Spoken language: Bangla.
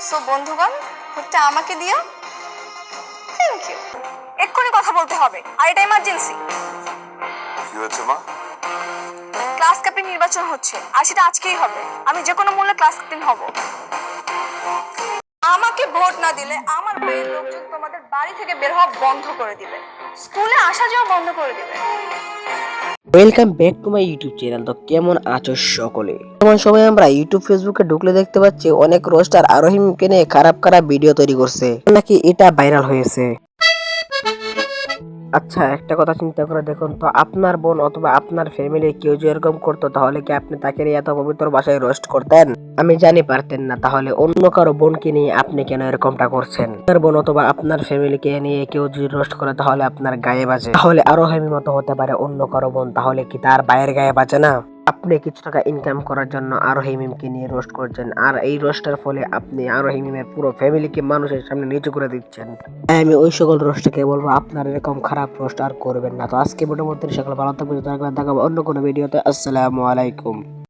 সো বন্ধুগণ, ভোটটা আমাকে দিও। Thank you. এক্ষুনি কথা বলতে হবে, আর এটা ইমার্জেন্সি। কি হয়েছে মা? ক্লাস ক্যাপ্টেন নির্বাচন হচ্ছে, আর সেটা আজকেই হবে। আমি যে কোনো মূল্যে ক্লাস ক্যাপ্টেন হব। আমাকে ভোট না দিলে আমার বাড়ির লোকজন তোমাদের বাড়ি থেকে বের হওয়া বন্ধ করে দিবে, স্কুলে আসা যাওয়া বন্ধ করে দিবে। Welcome back to my YouTube channel. তো কেমন আছো সকলে? বর্তমান সময় আমরা ইউটিউব ফেসবুকে ঢুকলে দেখতে পাচ্ছি অনেক রোস্টার আরোহীমকে নিয়ে খারাপ খারাপ ভিডিও তৈরি করছে, নাকি এটা ভাইরাল হয়েছে। আচ্ছা, একটা কথা চিন্তা করে দেখুন তো, আপনার বোন অথবা আপনার ফ্যামিলি কেউ যদি এরকম করতো, তাহলে কি আপনি তাকে নিয়ে এত পবিত্র ভাষায় রোস্ট করতেন? আমি জানি পারতেন না। তাহলে অন্য কারো বোনকে নিয়ে আপনি কেন এরকমটা করছেন? আপনার বোন অথবা আপনার ফ্যামিলিকে নিয়ে কেউ যদি রোস্ট করে, তাহলে আপনার গায়ে বাজে। তাহলে আরোহীর মতো হতে পারে অন্য কারো বোন, তাহলে কি তার ভাইয়ের গায়ে বাজে না? আপনি কিছু টাকা ইনকাম করার জন্য আরোহী মিমকে নিয়ে রোস্ট করছেন, আর এই রোস্টের ফলে আপনি আরোহী মিমের পুরো ফ্যামিলিকে মানুষের সামনে নিচু করে দিচ্ছেন। তাই আমি ওই সকল রোস্টকে বলবো, আপনার এরকম খারাপ রোস্ট আর করবেন না। তো আজকে মোটামুটি সকল ভালো থাকবেন, দেখাবো অন্য কোনো ভিডিওতে। আসসালামু আলাইকুম।